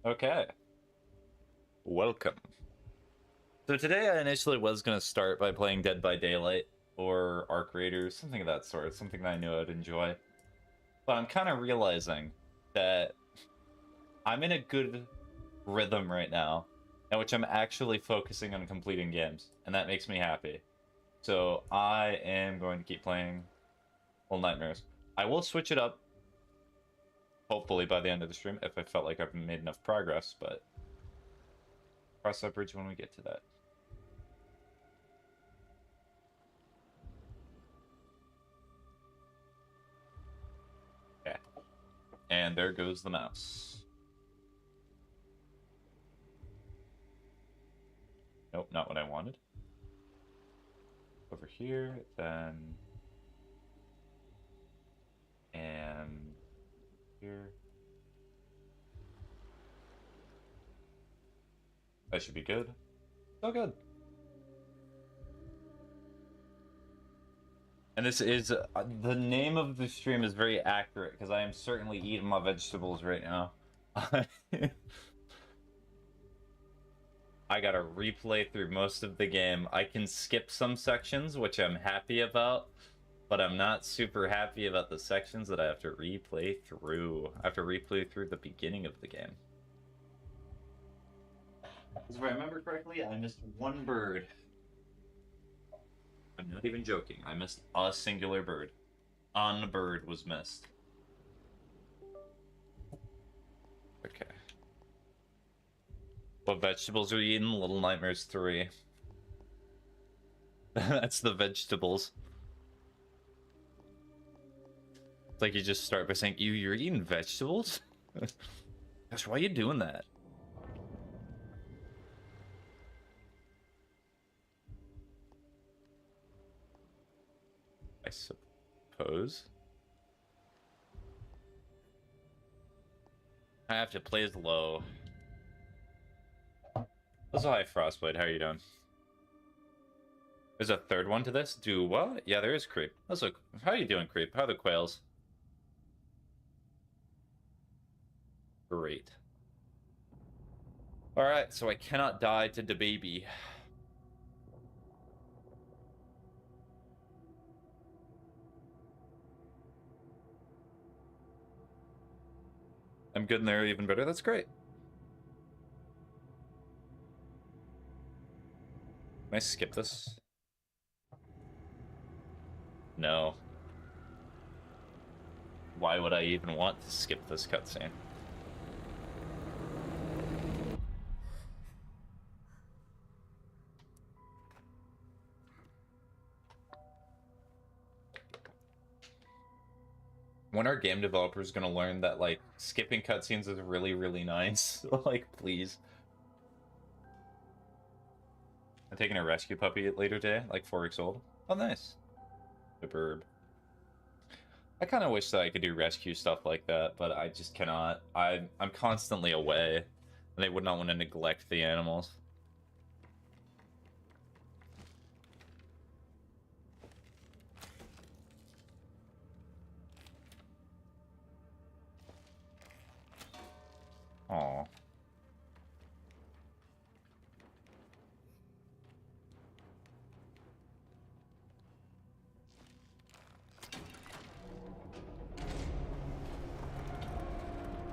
Okay, welcome. So today I initially was going to start by playing Dead by Daylight or Arc Raiders, something of that sort, something that I knew I'd enjoy. But I'm kind of realizing that I'm in a good rhythm right now, in which I'm actually focusing on completing games, and that makes me happy. So I am going to keep playing Little Nightmares. I will switch it up, hopefully by the end of the stream, if I felt like I've made enough progress, but cross that bridge when we get to that. Okay. And there goes the mouse. Nope, not what I wanted. Over here, then... And... here. That should be good. So good. And this is... the name of the stream is very accurate, because I am certainly eating my vegetables right now. I gotta replay through most of the game. I can skip some sections, which I'm happy about, but I'm not super happy about the sections that I have to replay through. I have to replay through the beginning of the game. Because if I remember correctly, I missed one bird. I'm not even joking. I missed a singular bird. On bird was missed. Okay. What vegetables are you eating? Little Nightmares 3. That's the vegetables. It's like you just start by saying, you're eating vegetables? Gosh, why are you doing that? I suppose. I have to play as low. Also, hi, Frostblade. How are you doing? There's a third one to this? Do what? Yeah, there is Creep. Also, how are you doing, Creep? How are the quails? Great. Alright, so I cannot die to the baby. I'm good in there, even better. That's great. Can I skip this? No. Why would I even want to skip this cutscene? When are game developers gonna learn that, like, skipping cutscenes is really, really nice? Like, please. I'm taking a rescue puppy at later day, like 4 weeks old. Oh, nice. The burb. I kind of wish that I could do rescue stuff like that, but I just cannot. I'm constantly away, and they would not want to neglect the animals. Aw.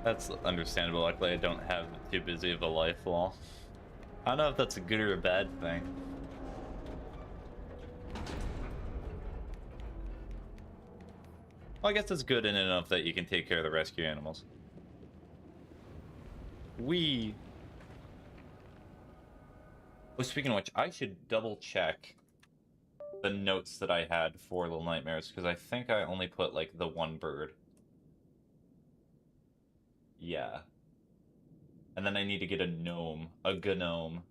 That's understandable. Luckily, I don't have too busy of a life wall. I don't know if that's a good or a bad thing. Well, I guess it's good in enough that you can take care of the rescue animals. Oh, speaking of which, I should double check the notes that I had for Little Nightmares, because I think I only put, like, the one bird. Yeah. And then I need to get a gnome. A gnome.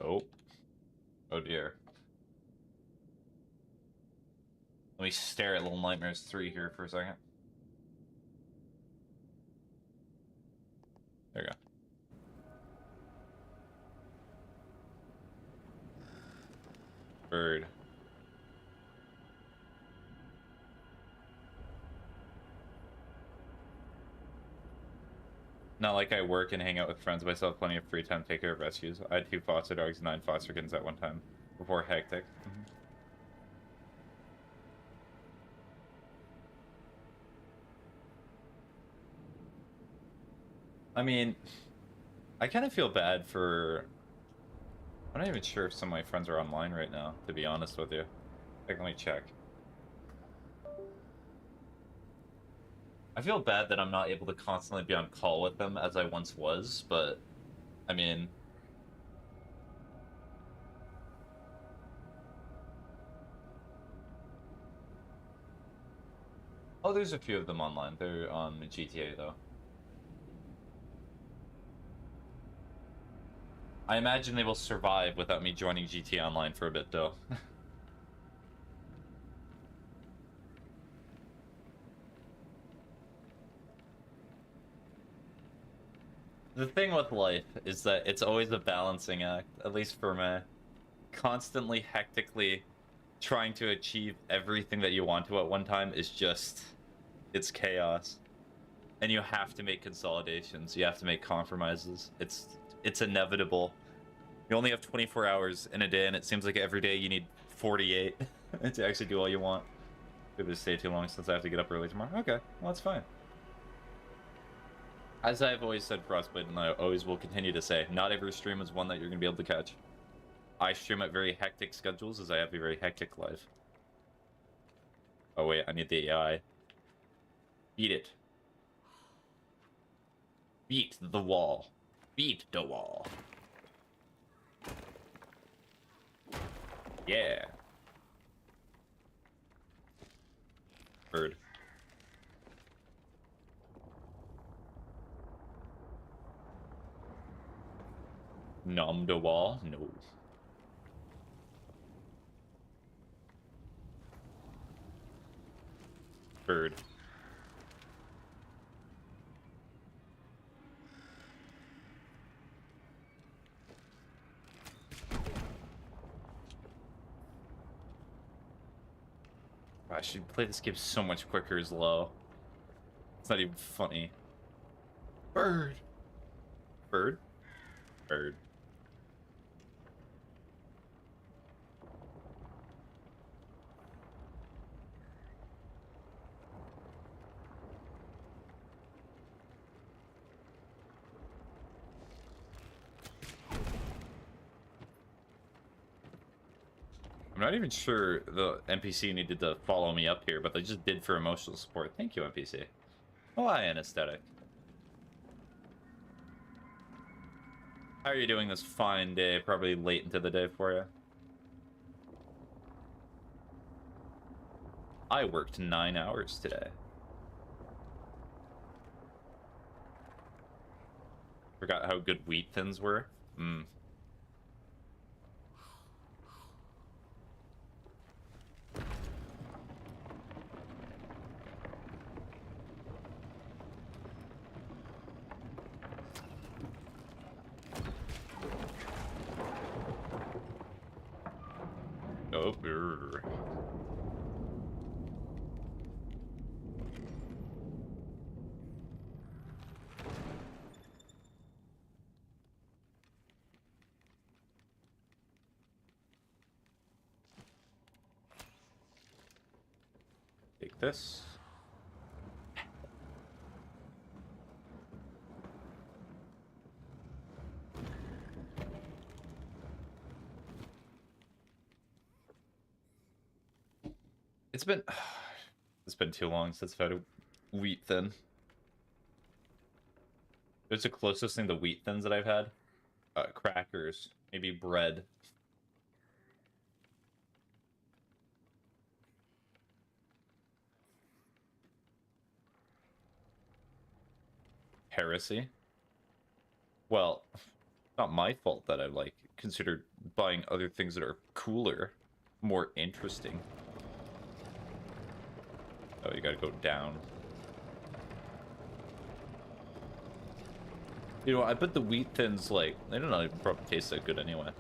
Oh. Oh dear. Let me stare at Little Nightmares 3 here for a second. There you go. Bird. Not like I work and hang out with friends, but I still have plenty of free time to take care of rescues. I had 2 foster dogs and 9 foster kittens at one time before hectic. I mean, I kind of feel bad for... I'm not even sure if some of my friends are online right now, to be honest with you. Like, let me check. I feel bad that I'm not able to constantly be on call with them as I once was, but, I mean... Oh, there's a few of them online. They're on GTA, though. I imagine they will survive without me joining GTA Online for a bit, though. The thing with life is that it's always a balancing act, at least for me. Constantly, hectically trying to achieve everything that you want to at one time is just... it's chaos. And you have to make consolidations. You have to make compromises. It's inevitable. You only have 24 hours in a day, and it seems like every day you need 48 to actually do all you want. Maybe to stay too long since I have to get up early tomorrow. Okay, well, that's fine. As I've always said, Frostblade, and I always will continue to say, not every stream is one that you're going to be able to catch. I stream at very hectic schedules as I have a very hectic life. Oh wait, I need the AI. Beat it. Beat the wall. Beat the wall. Yeah. Bird. Nom de wall? No. Bird. I should play this game so much quicker as low. It's not even funny. Bird. Bird? Bird. I'm not even sure the NPC needed to follow me up here, but they just did for emotional support. Thank you, NPC. Oh, hi, Anesthetic. How are you doing this fine day? Probably late into the day for you. I worked 9 hours today. Forgot how good wheat thins were. Oh, brr. Take this. It's been too long since I've had a wheat thin. It's the closest thing to wheat thins that I've had. Crackers, maybe bread. Heresy. Well, not my fault that I like considered buying other things that are cooler, more interesting. Oh, you gotta go down. You know, I bet the wheat thins, like, they don't even probably taste that good anyway.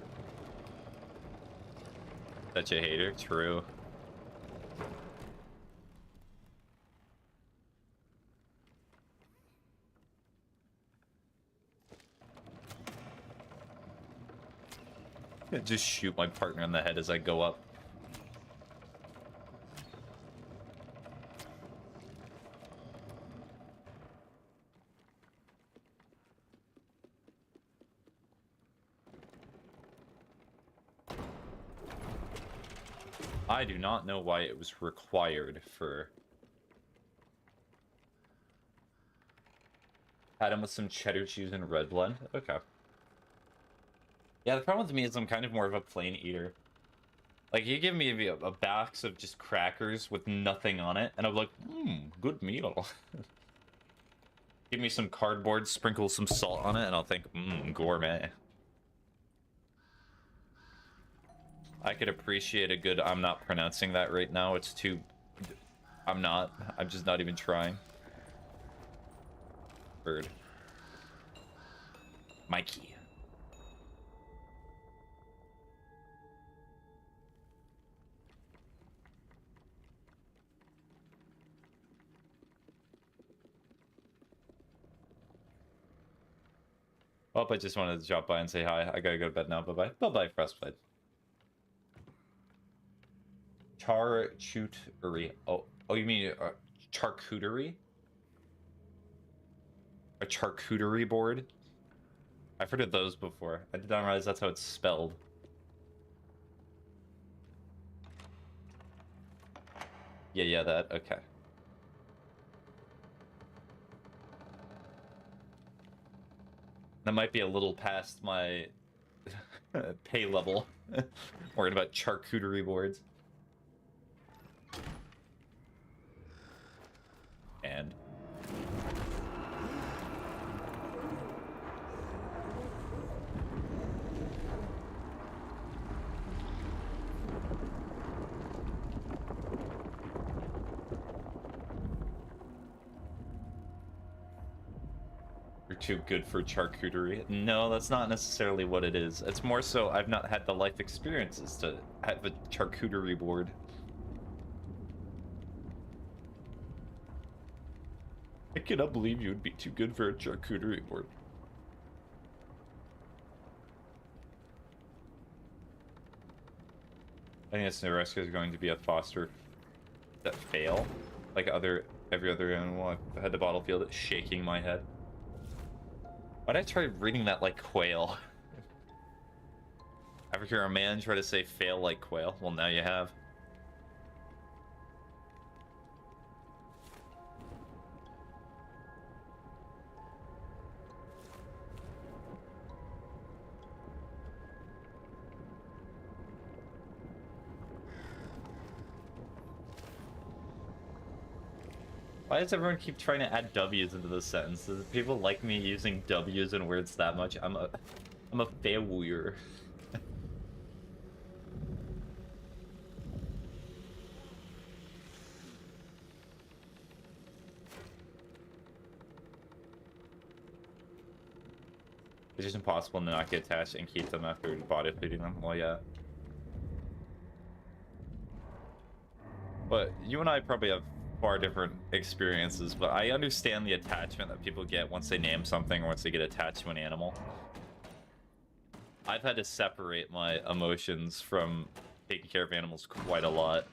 Such a hater? True. Just shoot my partner in the head as I go up. I do not know why it was required for... Had him with some cheddar cheese and red blend? Okay. Yeah, the problem with me is I'm kind of more of a plain eater. Like, you give me a box of just crackers with nothing on it, and I'm like, good meal. Give me some cardboard, sprinkle some salt on it, and I'll think, gourmet. I could appreciate a good, I'm not pronouncing that right now, it's too... I'm just not even trying. Bird. Mikey. Oh, I just wanted to drop by and say hi. I gotta go to bed now. Bye-bye. Bye-bye, Frostbite. Charcuterie. Oh, you mean charcuterie? A charcuterie board? I've heard of those before. I did not realize that's how it's spelled. Yeah, that. Okay. That might be a little past my pay level. Worried about charcuterie boards. And... You're too good for charcuterie. No, that's not necessarily what it is. It's more so I've not had the life experiences to have a charcuterie board. I cannot believe you would be too good for a charcuterie board. I think this Nebraska is going to be a foster that fail. Like every other animal I've had to battlefield it, shaking my head. Why'd I try reading that like quail? Ever hear a man try to say fail like quail? Well, now you have. Why does everyone keep trying to add W's into this sentence? Does people like me using W's in words that much? I'm a failure. It's just impossible to not get attached and keep them after body feeding them. Well, yeah. But you and I probably have far different experiences, but I understand the attachment that people get once they name something or once they get attached to an animal. I've had to separate my emotions from taking care of animals quite a lot.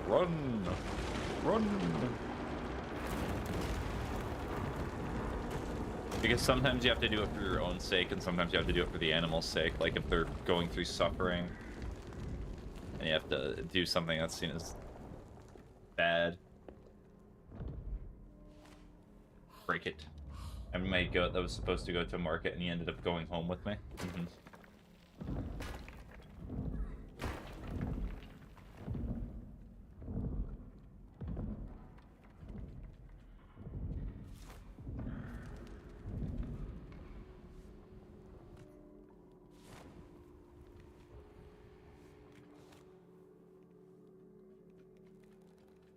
Run! Run! Because sometimes you have to do it for your own sake, and sometimes you have to do it for the animal's sake. Like if they're going through suffering, and you have to do something that's seen as bad. Break it. I had my goat that was supposed to go to market, and he ended up going home with me.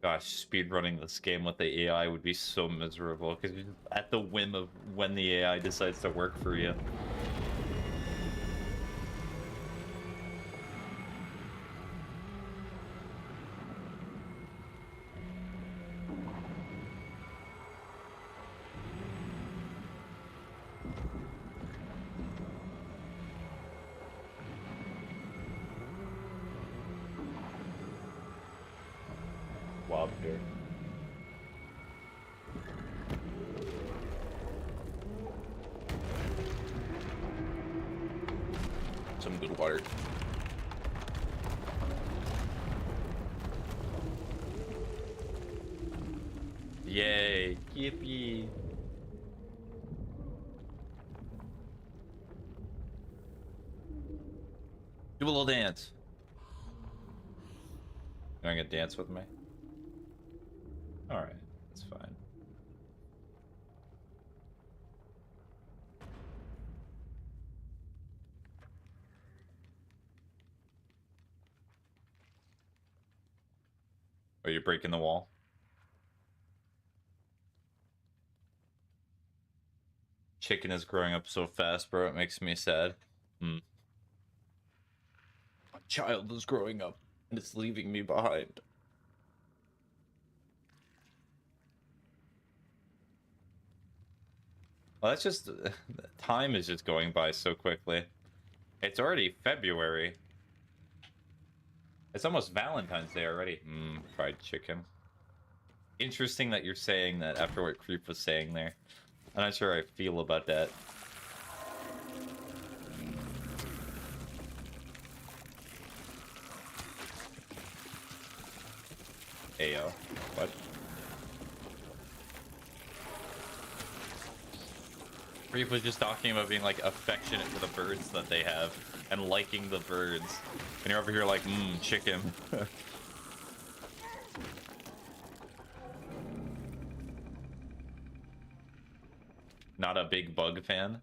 Gosh, speedrunning this game with the AI would be so miserable, because you're at the whim of when the AI decides to work for you. up here. Some good water. Yay! Yippee! Do a little dance. You want to dance with me? Alright, that's fine. Are you breaking the wall? Chicken is growing up so fast, bro. It makes me sad. My child is growing up, and it's leaving me behind. Well, that's just... time is just going by so quickly. It's already February. It's almost Valentine's Day already. Fried chicken. Interesting that you're saying that after what Creep was saying there. I'm not sure how I feel about that. Ayo. What? Creep was just talking about being like affectionate to the birds that they have and liking the birds. And you're over here like, chicken. Not a big bug fan.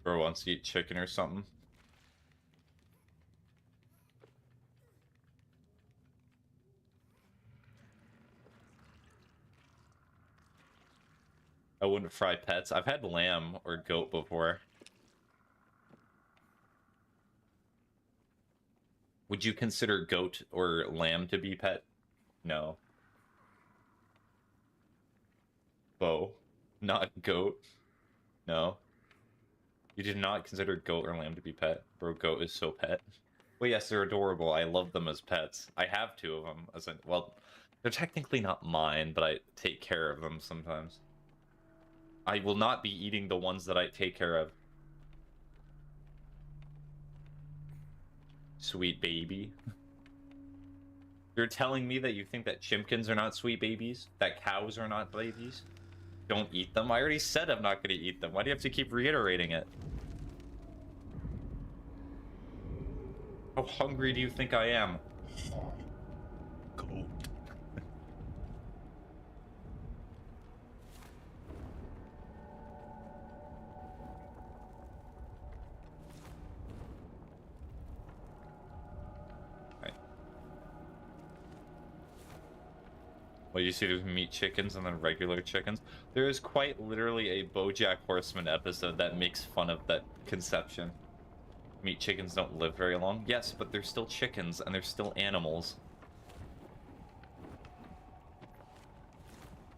Or wants to eat chicken or something. I wouldn't fry pets. I've had lamb or goat before. Would you consider goat or lamb to be pet? No. Bo. Not goat. No. You did not consider goat or lamb to be pet. Bro, goat is so pet. Well, yes, they're adorable. I love them as pets. I have two of them. Well, they're technically not mine, but I take care of them sometimes. I will not be eating the ones that I take care of. Sweet baby. You're telling me that you think that chimkins are not sweet babies? That cows are not babies? Don't eat them? I already said I'm not going to eat them. Why do you have to keep reiterating it? How hungry do you think I am? Goat. Well, you see there's meat chickens and then regular chickens. There is quite literally a BoJack Horseman episode that makes fun of that conception. Meat chickens don't live very long. Yes, but they're still chickens and they're still animals.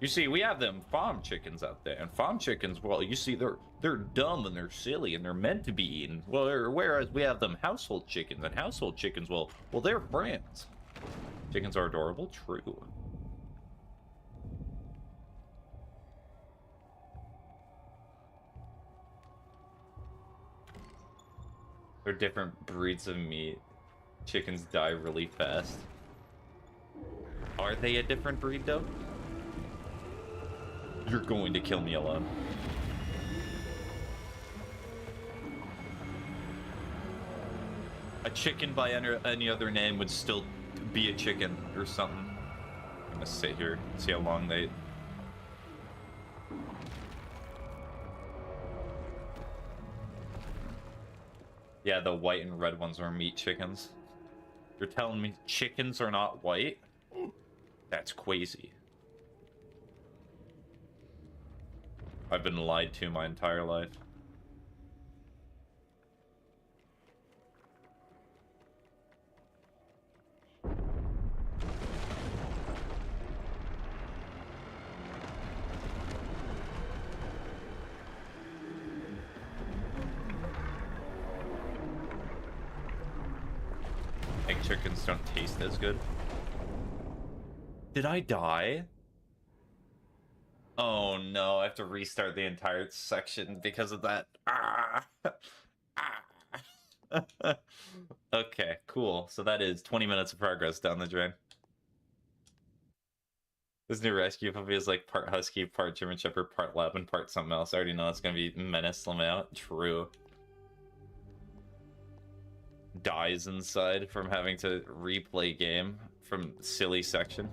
You see, we have them farm chickens out there, and farm chickens, well, you see, they're dumb and they're silly and they're meant to be eaten. Well, whereas we have them household chickens, and household chickens, well, they're friends. Chickens are adorable, true. They're different breeds of meat. Chickens die really fast. Are they a different breed, though? You're going to kill me alone. A chicken by any other name would still be a chicken or something. I'm gonna sit here, see how long they... Yeah, the white and red ones are meat chickens. You're telling me chickens are not white? That's crazy. I've been lied to my entire life. chickens don't taste as good. Did I die? Oh no, I have to restart the entire section because of that. Ah! Ah! Okay, cool. So that is 20 minutes of progress down the drain. This new rescue puppy is like part husky, part German shepherd, part lab, and part something else. I already know it's gonna be Menace Lamau. True. Dies inside from having to replay game from silly section.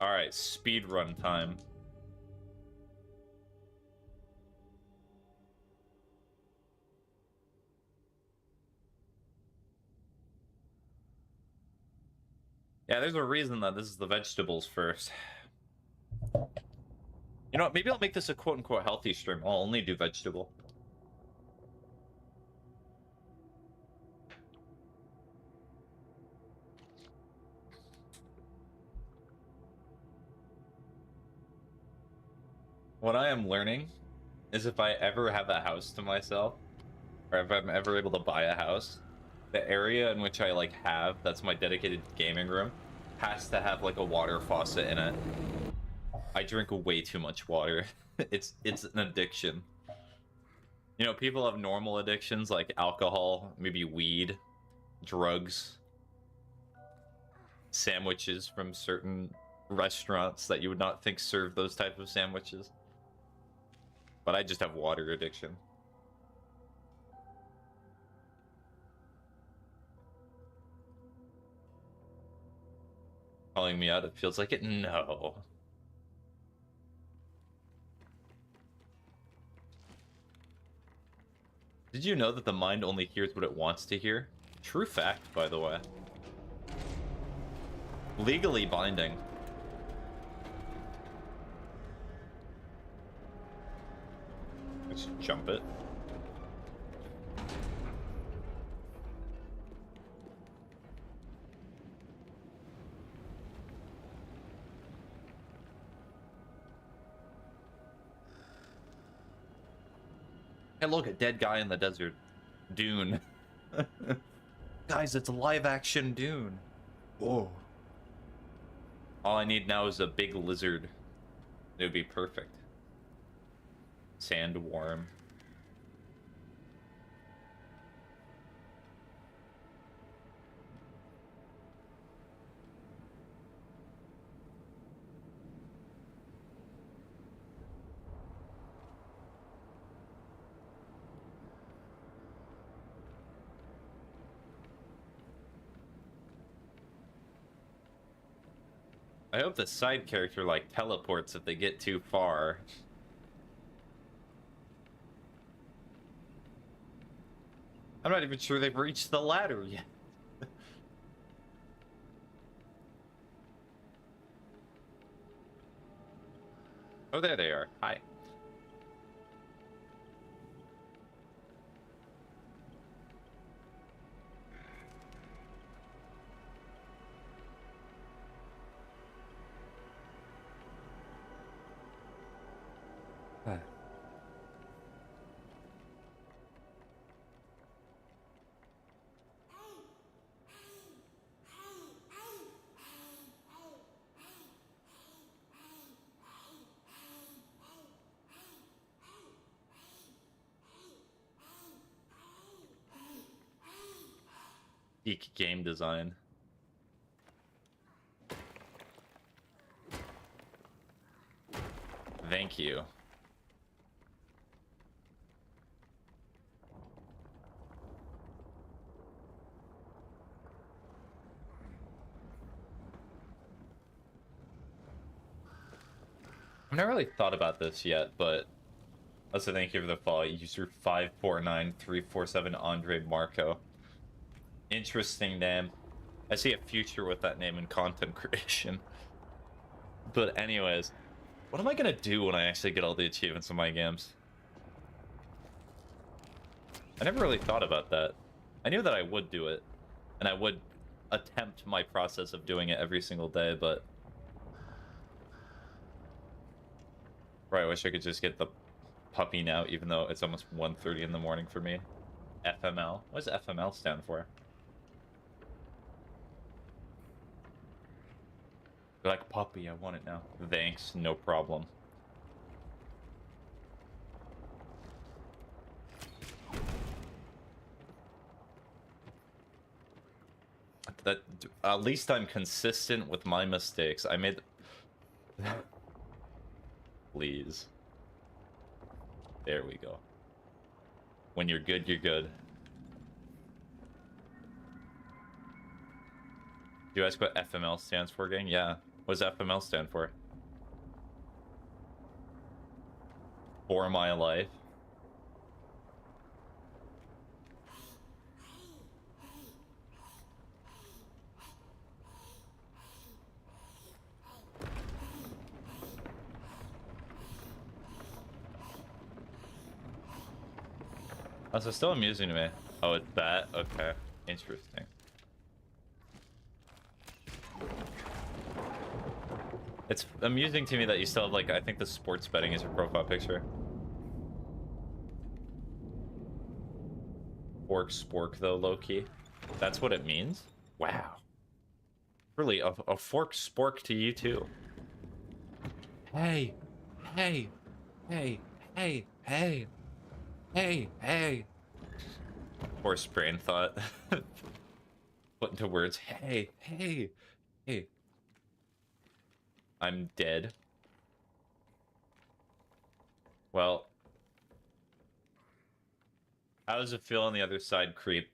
Alright, speed run time. Yeah, there's a reason that this is the vegetables first. You know what, maybe I'll make this a quote-unquote healthy stream. I'll only do vegetable. What I am learning is if I ever have a house to myself, or if I'm ever able to buy a house, the area in which I like have that's my dedicated gaming room has to have like a water faucet in it. I drink way too much water. it's an addiction. You know, people have normal addictions like alcohol, maybe weed, drugs, sandwiches from certain restaurants that you would not think serve those type of sandwiches. But I just have water addiction. Calling me out, it feels like it. No. Did you know that the mind only hears what it wants to hear? True fact, by the way. Legally binding. Let's jump it. Hey, look, a dead guy in the desert. Dune. Guys, it's a live-action Dune. Whoa. All I need now is a big lizard. It would be perfect. Sandworm. I hope the side character, like, teleports if they get too far. I'm not even sure they've reached the ladder yet. Oh, there they are. Hi. Peak game design. Thank you. I've never really thought about this yet, but also thank you for the follow. User 549347 Andre Marco. Interesting name. I see a future with that name in content creation. But anyways, what am I gonna do when I actually get all the achievements in my games? I never really thought about that. I knew that I would do it, and I would attempt my process of doing it every single day, but... Right, I wish I could just get the puppy now, even though it's almost 1:30 in the morning for me. FML? What does FML stand for? You're like, puppy, I want it now. Thanks, no problem. That, at least I'm consistent with my mistakes. I made... Please. There we go. When you're good, you're good. Do you ask what FML stands for, gang? Yeah. What does FML stand for? For my life. Oh, so still amusing to me. Oh, it's that? Okay. Interesting. It's amusing to me that you still have, like, I think the sports betting is your profile picture. Fork spork, though, low-key. That's what it means? Wow. Really, a fork spork to you, too. Hey. Hey. Hey. Hey. Hey. Hey. Hey. Horse brain thought. Put into words. Hey. Hey. Hey. I'm dead. Well, how does it feel on the other side, creep?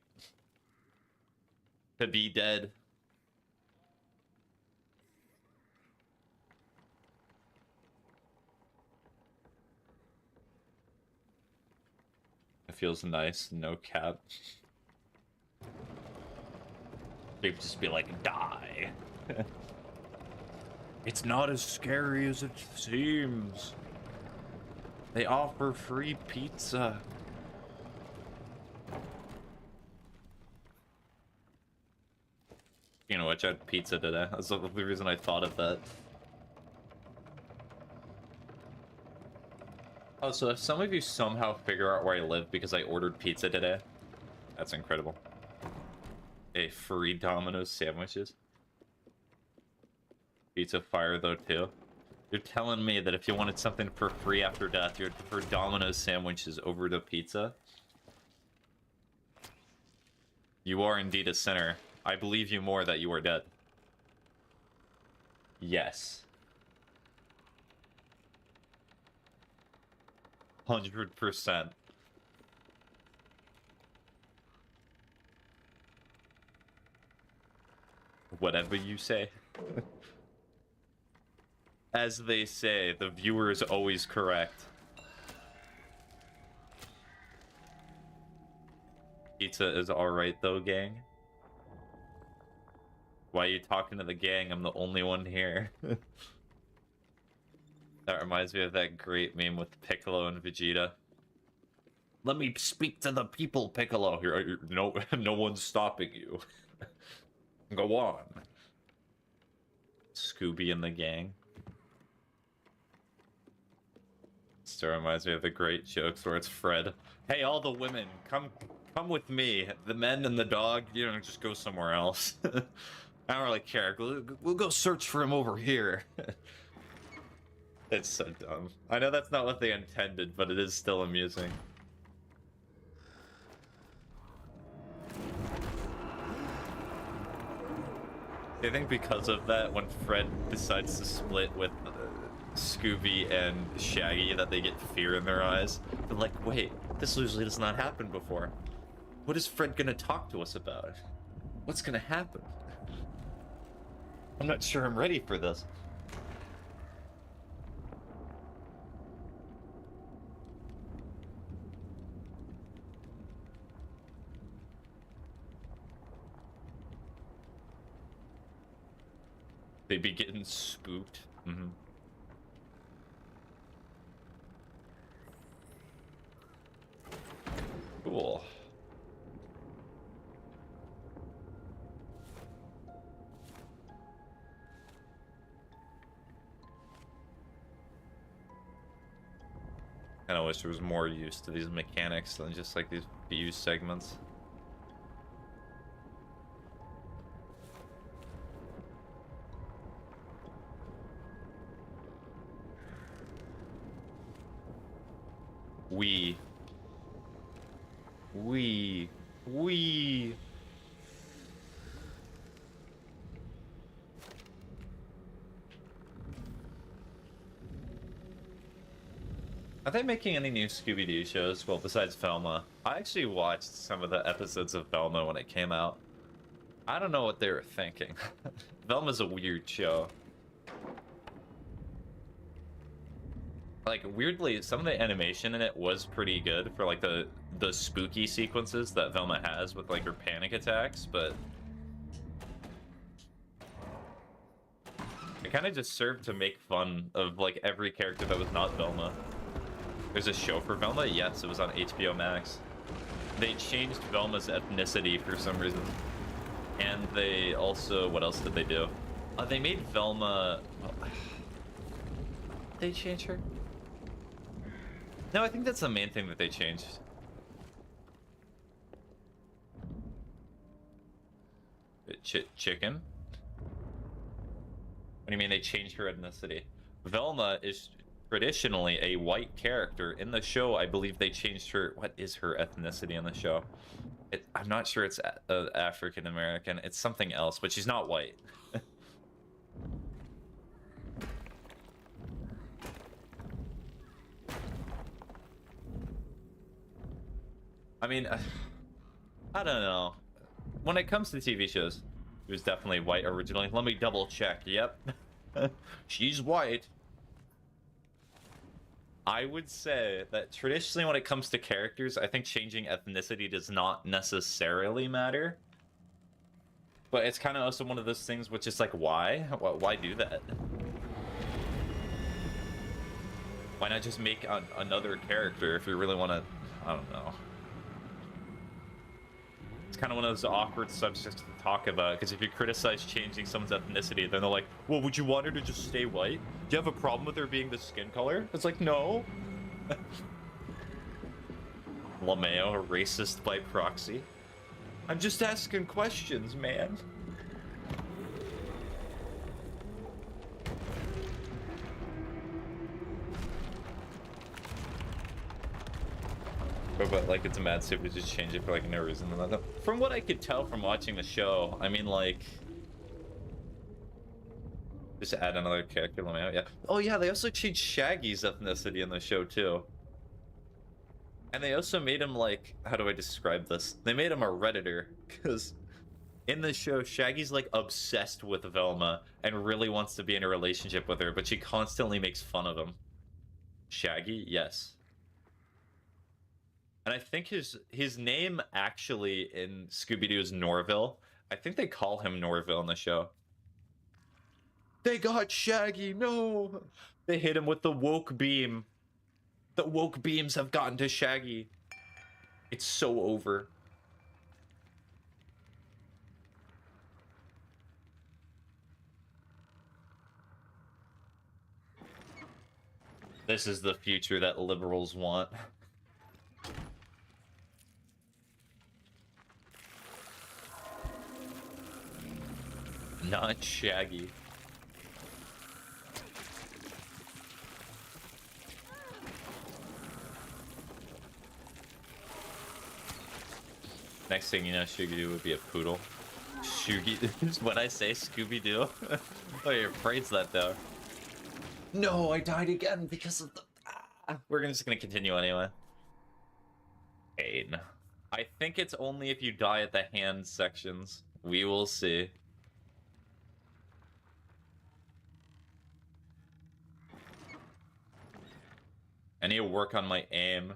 To be dead. It feels nice, no cap. They'd just be like, die. It's not as scary as it seems. They offer free pizza. You know what? I had pizza today. That's the reason I thought of that. Oh, so if some of you somehow figure out where I live because I ordered pizza today, that's incredible. A free Domino's sandwiches. Pizza fire though too. You're telling me that if you wanted something for free after death, you'd prefer Domino's sandwiches over to pizza? You are indeed a sinner. I believe you more that you are dead. Yes. 100%. Whatever you say. As they say, the viewer is always correct. Pizza is alright though, gang. Why are you talking to the gang? I'm the only one here. That reminds me of that great meme with Piccolo and Vegeta. Let me speak to the people, Piccolo. No, no one's stopping you. Go on. Scooby and the gang. Still reminds me of the great jokes where it's Fred. Hey, all the women, come with me. The men and the dog, you know, just go somewhere else. I don't really care. We'll go search for him over here. It's so dumb. I know that's not what they intended, but it is still amusing. I think because of that, when Fred decides to split with Scooby and Shaggy, that they get fear in their eyes. They're like, wait, this usually does not happen before. What is Fred gonna talk to us about? What's gonna happen? I'm not sure I'm ready for this. They be getting spooked. Mm-hmm. Cool. I wish there was more use to these mechanics than just like these abuse segments. We. Are they making any new Scooby-Doo shows? Well, besides Velma. I actually watched some of the episodes of Velma when it came out. I don't know what they were thinking. Velma's a weird show. Like, weirdly, some of the animation in it was pretty good for, like, the spooky sequences that Velma has with, like, her panic attacks, but it kind of just served to make fun of, like, every character that was not Velma. There's a show for Velma? Yes, it was on HBO Max. They changed Velma's ethnicity for some reason. And they also... What else did they do? They made Velma... Well, they changed her? No, I think that's the main thing that they changed. Chicken? What do you mean they changed her ethnicity? Velma is traditionally a white character. In the show, I believe they changed her... What is her ethnicity in the show? I'm not sure it's African American. It's something else, but she's not white. I mean, I don't know. When it comes to TV shows, it was definitely white originally. Let me double check. Yep. She's white. I would say that traditionally when it comes to characters, I think changing ethnicity does not necessarily matter. But it's kind of also one of those things which is like, why? Why do that? Why not just make another character if you really want to... I don't know. It's kind of one of those awkward subjects to talk about, because if you criticize changing someone's ethnicity, then they're like, well, would you want her to just stay white? Do you have a problem with her being the skin color? It's like, no. LaMayo, racist by proxy. I'm just asking questions, man. But like, it's a mad super to just change it for like no reason. From what I could tell from watching the show, I mean, like, just add another character. Yeah. Oh yeah, they also changed Shaggy's ethnicity in the show too. And they also made him like, how do I describe this? They made him a Redditor, because in the show, Shaggy's like obsessed with Velma and really wants to be in a relationship with her, but she constantly makes fun of him. Shaggy, yes. And I think his name actually in Scooby-Doo is Norville. I think they call him Norville in the show. They got Shaggy, no! They hit him with the woke beam. The woke beams have gotten to Shaggy. It's so over. This is the future that liberals want. Not Shaggy. Next thing you know, Scooby-Doo would be a poodle. When I say Scooby-Doo? Oh, your brain's that though. No, I died again because of the... We're just gonna continue anyway. Pain. I think it's only if you die at the hand sections. We will see. I need to work on my aim.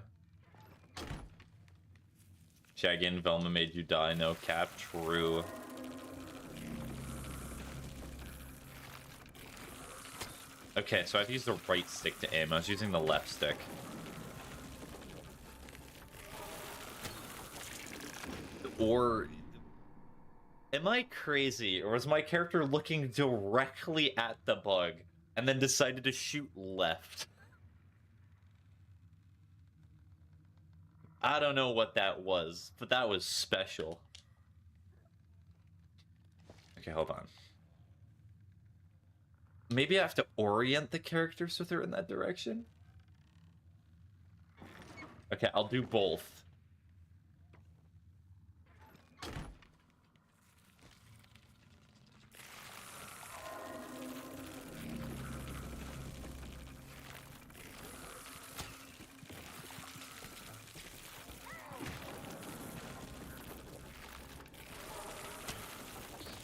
Shaggy and Velma made you die. No cap. True. Okay, so I've used the right stick to aim. I was using the left stick. Or... am I crazy? Or was my character looking directly at the bug and then decided to shoot left? I don't know what that was, but that was special. Okay, hold on. Maybe I have to orient the character so they're in that direction? Okay, I'll do both.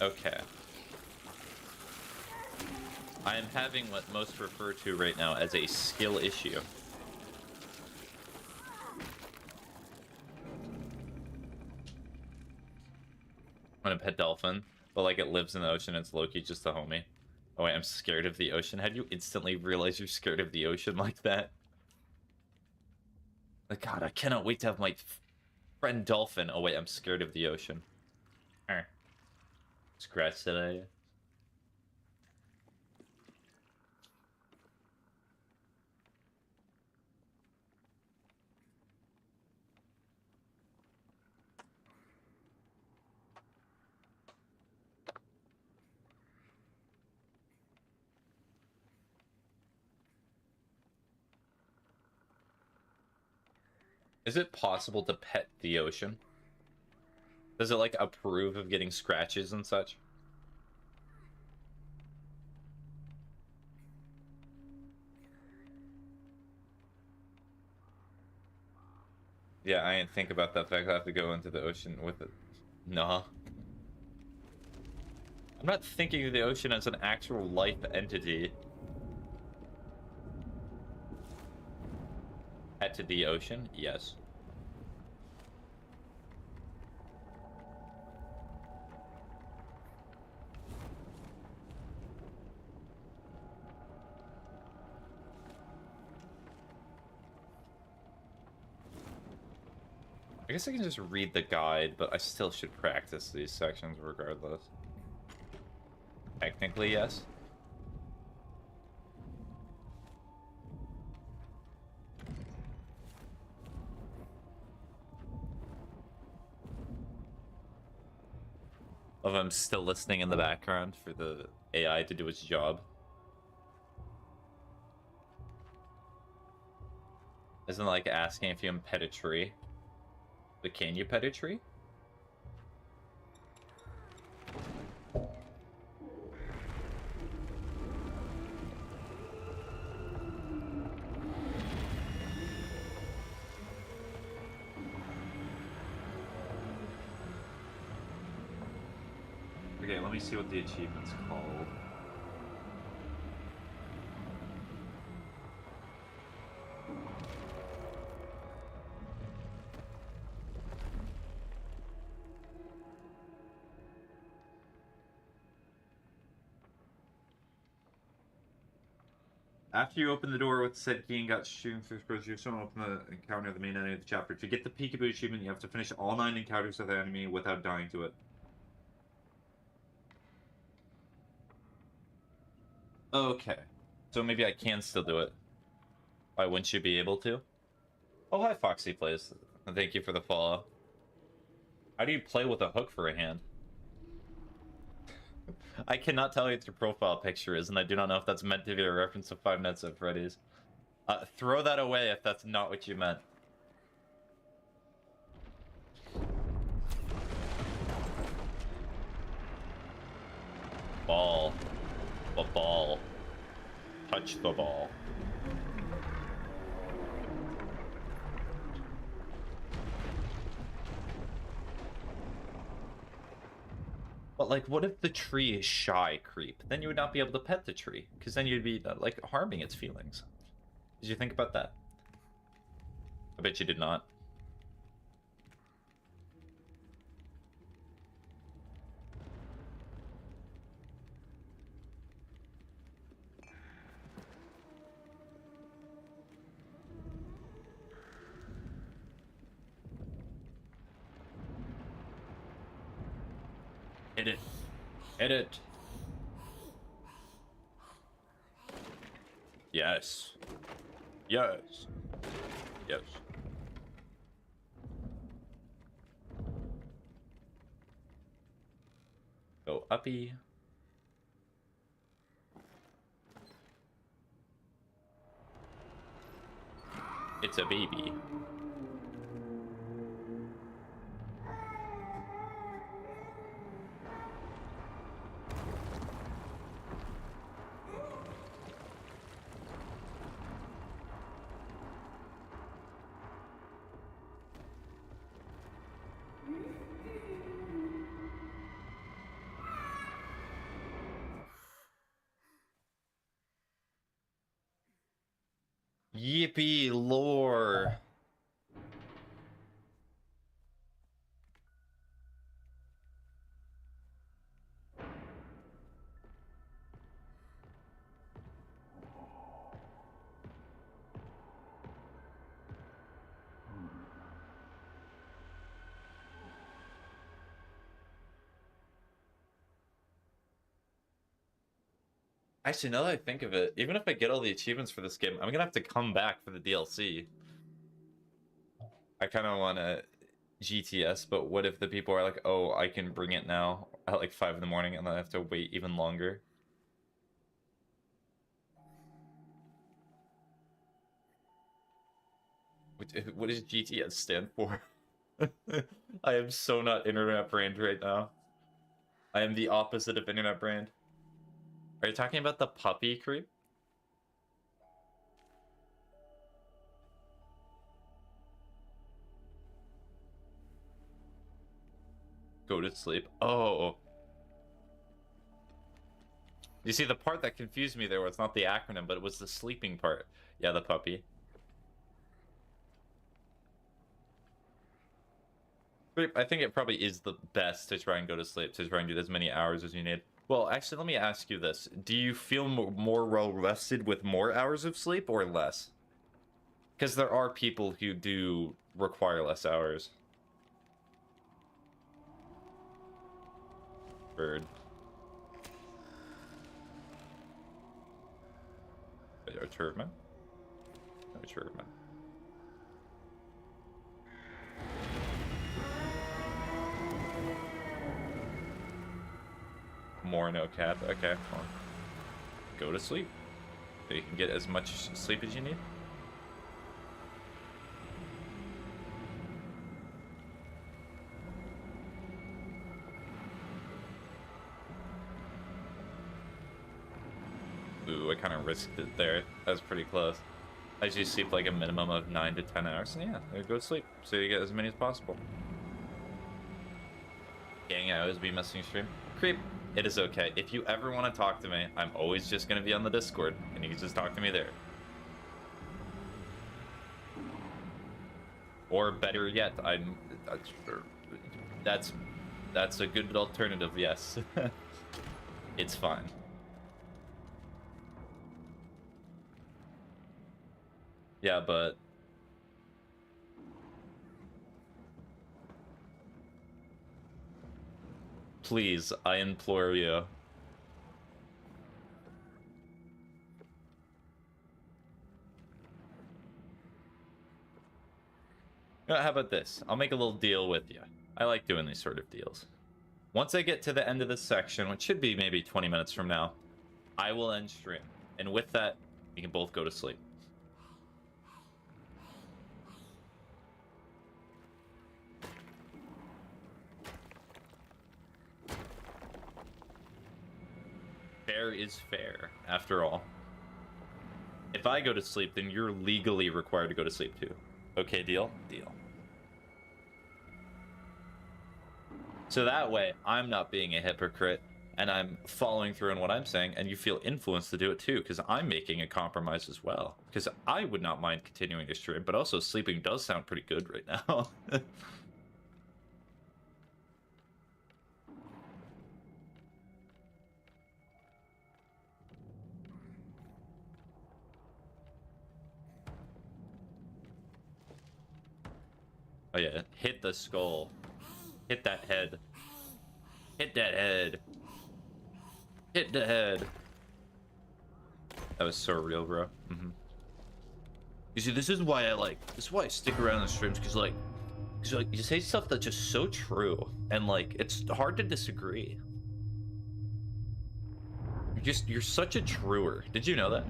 Okay. I am having what most refer to right now as a skill issue. I'm gonna pet dolphin, but like it lives in the ocean, it's Loki, just a homie. Oh wait, I'm scared of the ocean. How do you instantly realize you're scared of the ocean like that? Like, God, I cannot wait to have my friend dolphin. Oh wait, I'm scared of the ocean. Scratch today. Is it possible to pet the ocean? Does it like approve of getting scratches and such? Yeah, I didn't think about that fact. I have to go into the ocean with it. Nah. I'm not thinking of the ocean as an actual life entity. Pet to the ocean? Yes. I guess I can just read the guide, but I still should practice these sections regardless. Technically, yes. Of I'm still listening in the background for the AI to do its job. Isn't like asking if you can pet a tree. But can you pet a tree? Okay, let me see what the achievement's called. After you open the door with said key and got shooting through exposure, you someone open the encounter of the main enemy of the chapter. To get the peekaboo achievement, you have to finish all 9 encounters with the enemy without dying to it. Okay. So maybe I can still do it. Why wouldn't you be able to? Oh, hi, Foxy Plays. Thank you for the follow. How do you play with a hook for a hand? I cannot tell you what your profile picture is, and I do not know if that's meant to be a reference to Five Nights at Freddy's. Throw that away if that's not what you meant. Ball. The ball. Touch the ball. But, like, what if the tree is shy, Creep? Then you would not be able to pet the tree, because then you'd be, like, harming its feelings. Did you think about that? I bet you did not. Hit it. Hit it. Yes. Yes. Yes. go uppy. It's a baby. Yippee lore. Actually, now that I think of it, even if I get all the achievements for this game, I'm gonna have to come back for the DLC. I kind of want to GTS, but what if the people are like, oh, I can bring it now at like 5 in the morning and then I have to wait even longer? What does GTS stand for? I am so not internet brand right now. I am the opposite of internet brand. Are you talking about the puppy creep? Go to sleep. Oh. You see, the part that confused me there was not the acronym, but it was the sleeping part. Yeah, the puppy. I think it probably is the best to try and go to sleep, to try and get as many hours as you need. Well, actually, let me ask you this. Do you feel more well-rested with more hours of sleep or less? Because there are people who do require less hours. Bird. A turbine? No turbine. More no cap. Okay, well, go to sleep. So you can get as much sleep as you need. Ooh, I kind of risked it there. That was pretty close. I usually sleep like a minimum of 9 to 10 hours. And yeah, go to sleep. So you get as many as possible. Gang, I always be messaging stream. Creep. It is okay. If you ever want to talk to me, I'm always just going to be on the Discord, and you can just talk to me there. Or better yet, that's a good alternative, yes. It's fine. Yeah, but please, I implore you. How about this? I'll make a little deal with you. I like doing these sort of deals. Once I get to the end of this section, which should be maybe 20 minutes from now, I will end stream. And with that, we can both go to sleep. Fair is fair, after all. If I go to sleep, then you're legally required to go to sleep too. Okay, deal? Deal. So that way, I'm not being a hypocrite, and I'm following through on what I'm saying, and you feel influenced to do it too, because I'm making a compromise as well. Because I would not mind continuing to stream, but also sleeping does sound pretty good right now. Oh yeah, hit the skull. Hit that head. Hit that head. Hit the head. That was so real, bro. You see, this is why I stick around the streams, because like you say stuff that's just so true, and like it's hard to disagree. You're such a truer. Did you know that?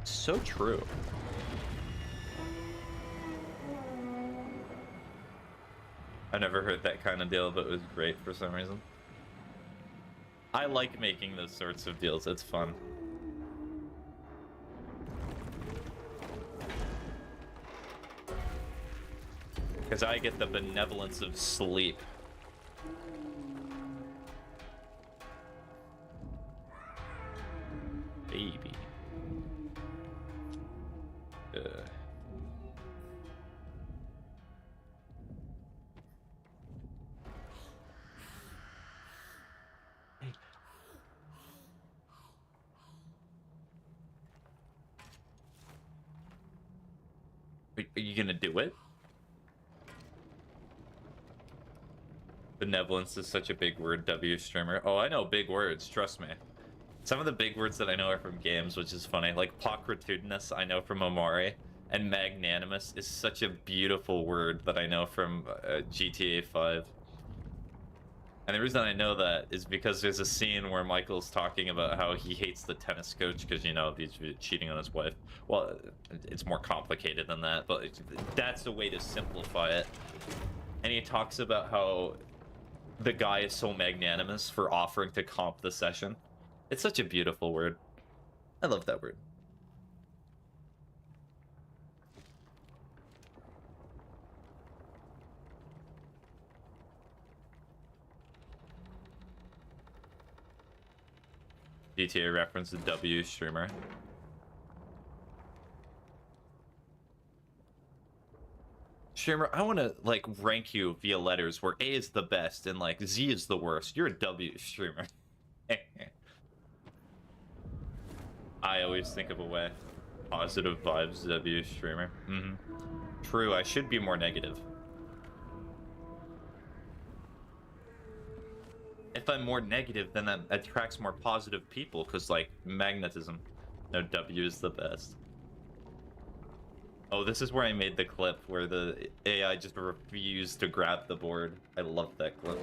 So true. I never heard that kind of deal, but it was great for some reason. I like making those sorts of deals. It's fun. Because I get the benevolence of sleep. Baby. Are you gonna do it? Benevolence is such a big word, W streamer. Oh, I know big words, trust me. Some of the big words that I know are from games, which is funny. Like pocritudinous, I know from Omori. And magnanimous is such a beautiful word that I know from GTA 5. And the reason I know that is because there's a scene where Michael's talking about how he hates the tennis coach because, you know, he's cheating on his wife. Well, it's more complicated than that, but that's the way to simplify it. And he talks about how the guy is so magnanimous for offering to comp the session. It's such a beautiful word. I love that word. GTA reference the W streamer. Streamer, I want to like rank you via letters where A is the best and like Z is the worst. You're a W streamer. I always think of a way. Positive vibes, W streamer. True, I should be more negative. If I'm more negative, then that attracts more positive people, because, like, magnetism. No, W is the best. Oh, this is where I made the clip where the AI just refused to grab the board. I love that clip.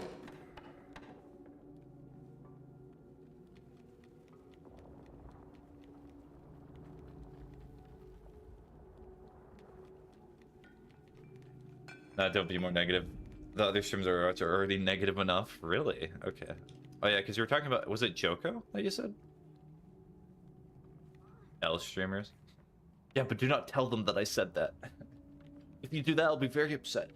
Don't be more negative. The other streams are already negative enough. Really? Okay. Oh yeah, because you were talking about, was it Joko that you said? L streamers? Yeah, but do not tell them that I said that. If you do that, I'll be very upset.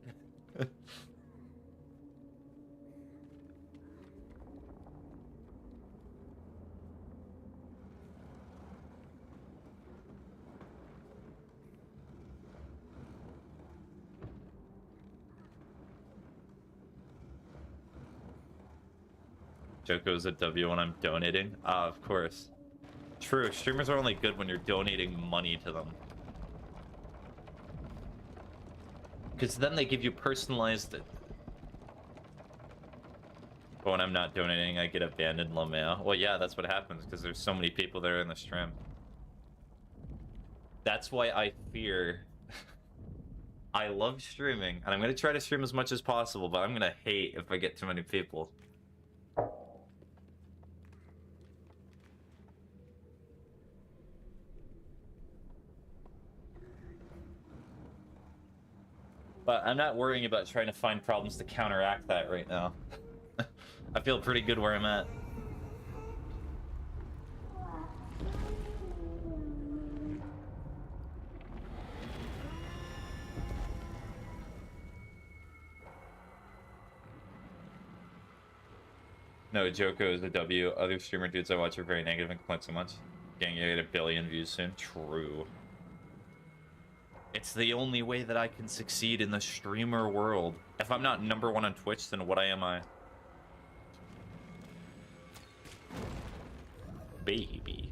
Joko's a W when I'm donating? Ah, of course. True, streamers are only good when you're donating money to them. Because then they give you personalized... But when I'm not donating, I get abandoned Lomeo. Well, yeah, that's what happens, because there's so many people there in the stream. That's why I fear... I love streaming, and I'm going to try to stream as much as possible, but I'm going to hate if I get too many people. But I'm not worrying about trying to find problems to counteract that right now. I feel pretty good where I'm at. No, Joko is a W. Other streamer dudes I watch are very negative and complain so much. Gang, you get 1 billion views soon. True. It's the only way that I can succeed in the streamer world. If I'm not #1 on Twitch, then what am I? Baby.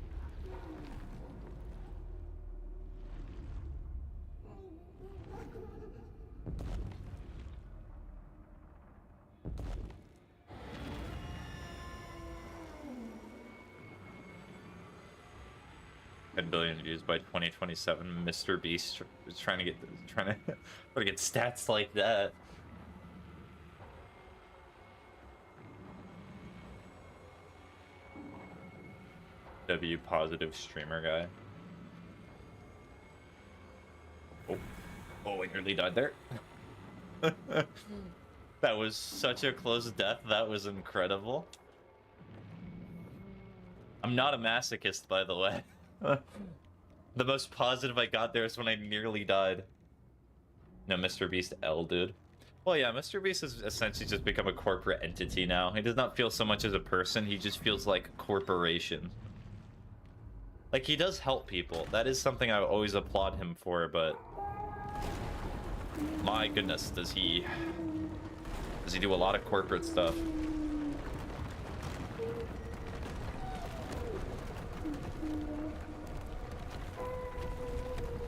A billion views by 2027. Mr. Beast is trying to get stats like that. W positive streamer guy. Oh, oh, I nearly died there. That was such a close death. That was incredible. I'm not a masochist, by the way. The most positive I got there is when I nearly died. No, Mr. Beast L, dude. Well, yeah, Mr. Beast has essentially just become a corporate entity now. He does not feel so much as a person, he just feels like a corporation. Like, he does help people. That is something I always applaud him for, but... my goodness, does he do a lot of corporate stuff.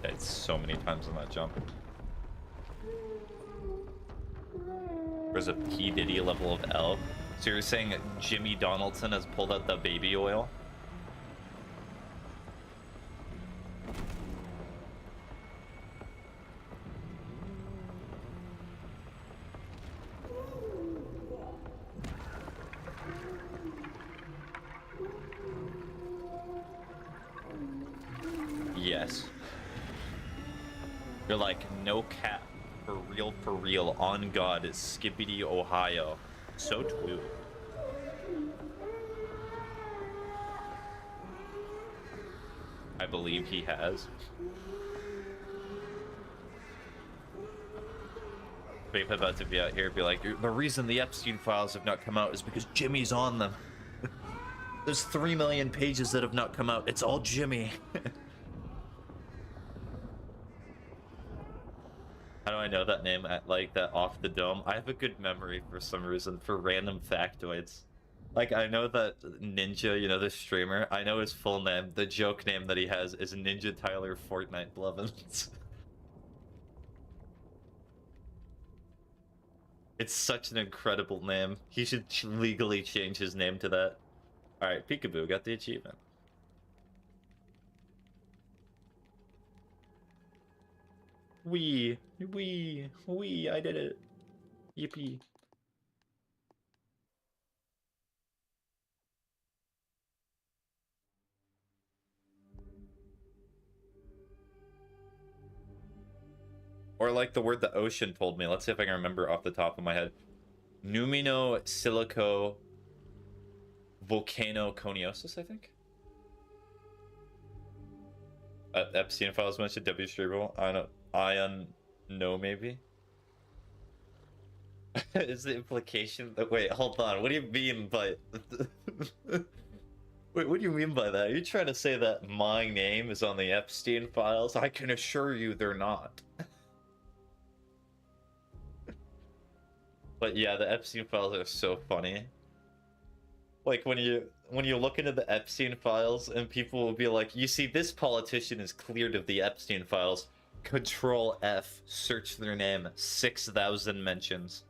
It's so many times on that jump. There's a P. Diddy level of L. So you're saying Jimmy Donaldson has pulled out the baby oil? Yes. You're like, no cap. For real, on God, it's Skibbity, Ohio. So true. I believe he has. Vape about to be out here, be like, the reason the Epstein files have not come out is because Jimmy's on them. There's 3 million pages that have not come out. It's all Jimmy. How do I know that name at like that off the dome? I have a good memory for some reason for random factoids. Like, I know that Ninja, you know, the streamer, I know his full name. The joke name that he has is Ninja Tyler Fortnite Blevins. It's such an incredible name. He should legally change his name to that. Alright, Peekaboo got the achievement. Wee, I did it. Yippee. Or like the word the ocean told me. Let's see if I can remember off the top of my head. Numino silico volcano coniosis, I think. Epstein files mentioned W streamable. I don't know. Ion, no, maybe. Is the implication that, wait, hold on, what do you mean by wait, what do you mean by that? Are you trying to say that my name is on the Epstein files? I can assure you they're not. But yeah, the Epstein files are so funny. Like when you look into the Epstein files and people will be like, you see, this politician is cleared of the Epstein files. Control F, search their name, 6,000 mentions.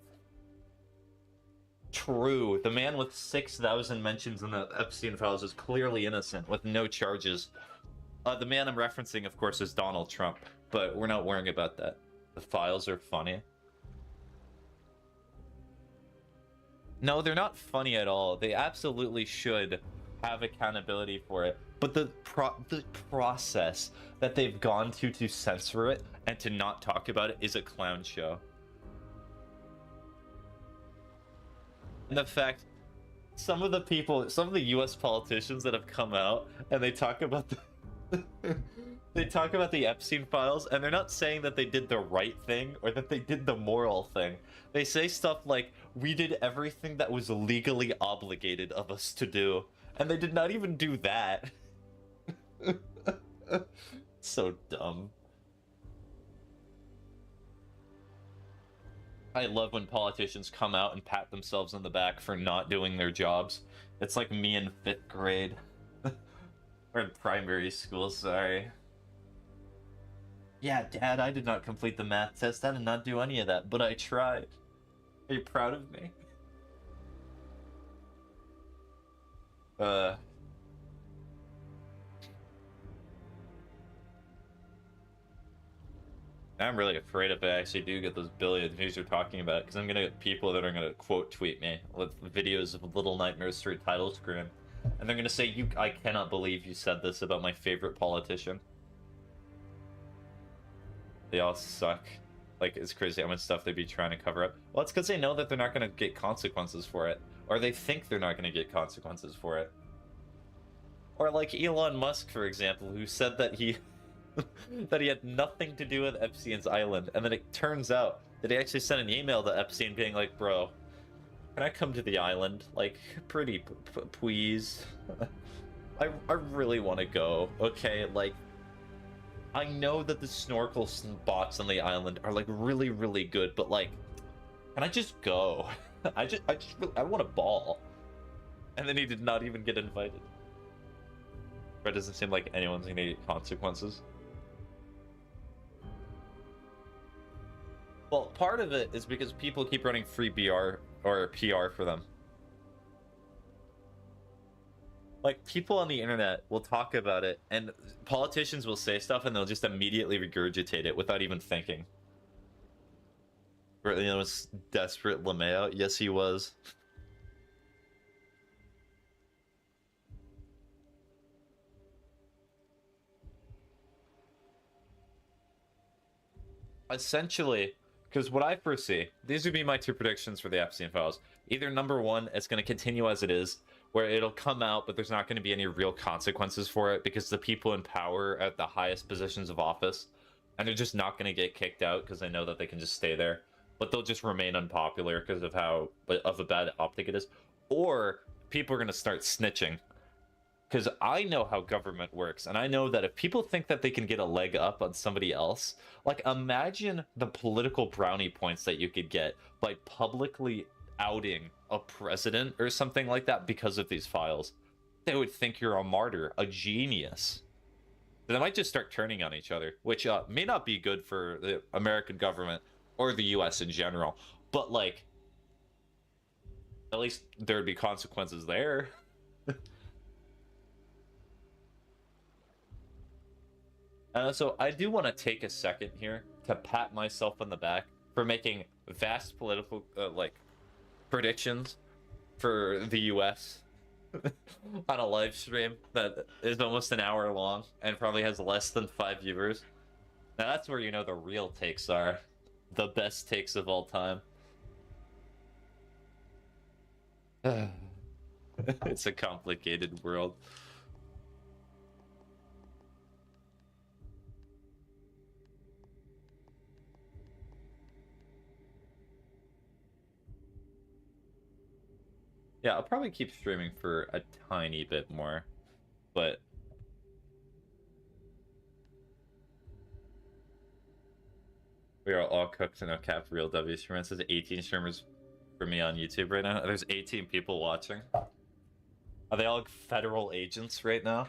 True, the man with 6,000 mentions in the Epstein files is clearly innocent with no charges. The man I'm referencing, of course, is Donald Trump, but we're not worrying about that. The files are funny. No, they're not funny at all. They absolutely should have accountability for it. But the process that they've gone to censor it and to not talk about it is a clown show. And the fact, some of the US politicians that have come out and they talk about they talk about the Epstein files, and they're not saying that they did the right thing or that they did the moral thing. They say stuff like, we did everything that was legally obligated of us to do. And they did not even do that. So dumb. I love when politicians come out and pat themselves on the back for not doing their jobs. It's like me in 5th grade. Or in primary school, sorry. Yeah, Dad, I did not complete the math test. I did not do any of that, but I tried. Are you proud of me? I'm really afraid if I actually do get those billion views you're talking about, because I'm gonna get people that are gonna quote tweet me with videos of Little Nightmares 3 title screen. And they're gonna say, I cannot believe you said this about my favorite politician. They all suck. Like, it's crazy how much stuff they'd be trying to cover up. Well, it's because they know that they're not gonna get consequences for it. Or they think they're not gonna get consequences for it. Or like Elon Musk, for example, who said that he that he had nothing to do with Epstein's island, and then it turns out that he actually sent an email to Epstein being like, bro, can I come to the island? Like, pretty please. I really want to go. Okay, like, I know that the snorkel spots on the island are like really, really good, but like, can I just go? I want a ball. And then he did not even get invited. But it doesn't seem like anyone's gonna get consequences. Well, part of it is because people keep running free BR or PR for them. Like, people on the internet will talk about it, and politicians will say stuff, and they'll just immediately regurgitate it without even thinking. You know, it's desperate LeMayo. Yes, he was. Essentially, because what I foresee, these would be my two predictions for the Epstein files. Either number one, it's going to continue as it is, where it'll come out, but there's not going to be any real consequences for it because the people in power at the highest positions of office, and they're just not going to get kicked out because they know that they can just stay there, but they'll just remain unpopular because of how of a bad optic it is. Or people are going to start snitching. Because I know how government works, and I know that if people think that they can get a leg up on somebody else, like, imagine the political brownie points that you could get by publicly outing a president or something like that because of these files. They would think you're a martyr, a genius. They might just start turning on each other, which may not be good for the American government or the US in general, but, like, at least there would be consequences there. So I do want to take a second here to pat myself on the back for making vast political like predictions for the US on a live stream that is almost an hour long and probably has less than 5 viewers. Now that's where you know the real takes are, the best takes of all time. It's a complicated world. Yeah, I'll probably keep streaming for a tiny bit more, but we are all cooked to no cap real W streamers. There's 18 streamers for me on YouTube right now. There's 18 people watching. Are they all like federal agents right now?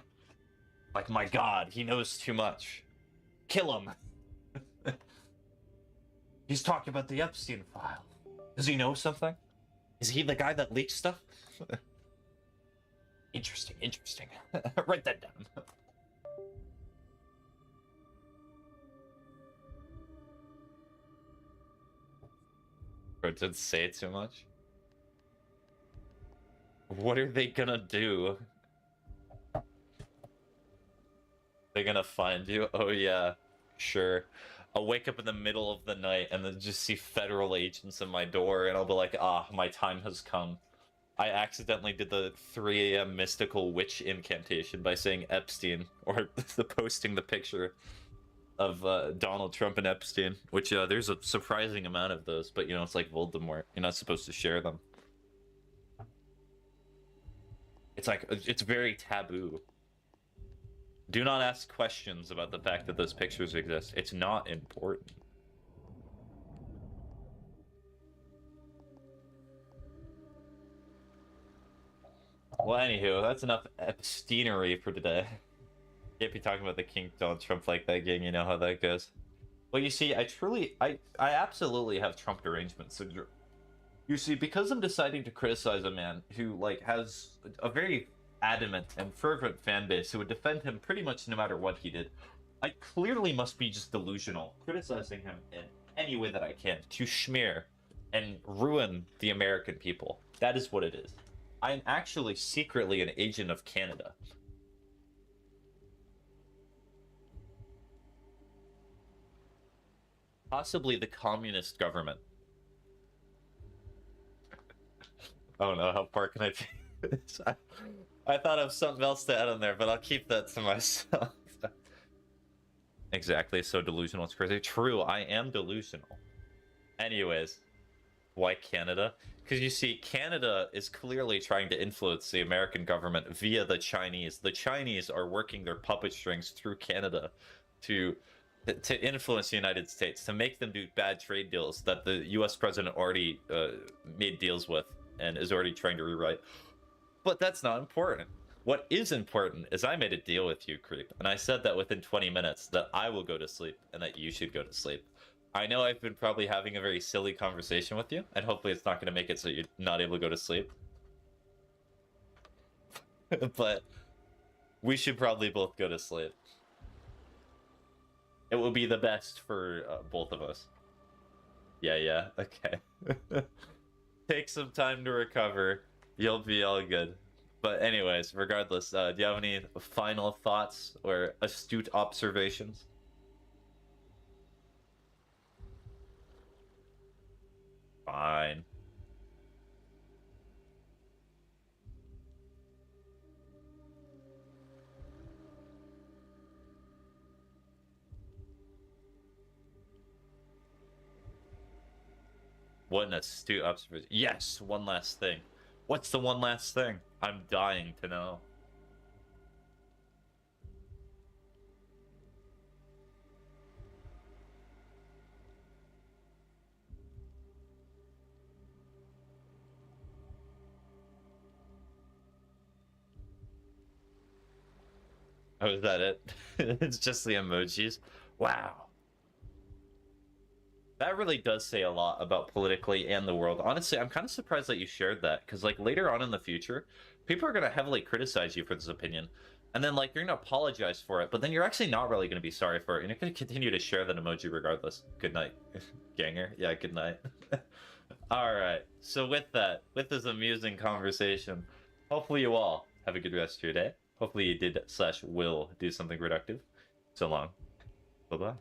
Like, my god, he knows too much. Kill him. He's talking about the Epstein file. Does he know something? Is he the guy that leaked stuff? Interesting, interesting. Write that down. Bro, did say too much? What are they gonna do? They're gonna find you? Oh yeah, sure. I'll wake up in the middle of the night and then just see federal agents in my door, and I'll be like, ah, my time has come. I accidentally did the 3 a.m. mystical witch incantation by saying Epstein, or posting the picture of Donald Trump and Epstein, which there's a surprising amount of those, but you know, it's like Voldemort. You're not supposed to share them. It's like, it's very taboo. Do not ask questions about the fact that those pictures exist. It's not important. Well, anywho, that's enough Epsteinery for today. Can't be talking about the King Donald Trump like that, gang. You know how that goes. Well, you see, I absolutely have Trump derangement syndrome. You see, because I'm deciding to criticize a man who, like, has a very adamant and fervent fan base who would defend him pretty much no matter what he did, I clearly must be just delusional, criticizing him in any way that I can to smear and ruin the American people. That is what it is. I'm actually secretly an agent of Canada. Possibly the communist government. Oh no, how far can I take this? I thought of something else to add on there, but I'll keep that to myself. Exactly, so delusional, it's crazy. True, I am delusional. Anyways, why Canada? Because you see, Canada is clearly trying to influence the American government via the Chinese. The Chinese are working their puppet strings through Canada to influence the United States, to make them do bad trade deals that the US president already made deals with and is already trying to rewrite. But that's not important. What is important is I made a deal with you, Creep, and I said that within 20 minutes that I will go to sleep and that you should go to sleep. I know I've been probably having a very silly conversation with you, and hopefully it's not going to make it so you're not able to go to sleep. But we should probably both go to sleep. It will be the best for both of us. Yeah, okay. Take some time to recover. You'll be all good. But anyways, regardless, do you have any final thoughts or astute observations? Fine. What an astute observation. Yes, one last thing. What's the one last thing? I'm dying to know. Oh, is that it? It's just the emojis? Wow. That really does say a lot about politically and the world. Honestly, I'm kind of surprised that you shared that, because like later on in the future, people are going to heavily criticize you for this opinion. And then like you're going to apologize for it, but then you're actually not really going to be sorry for it. And you're going to continue to share that emoji regardless. Good night, ganger. Yeah, good night. All right. So with that, with this amusing conversation, hopefully you all have a good rest of your day. Hopefully you did / will do something productive. So long. Bye-bye.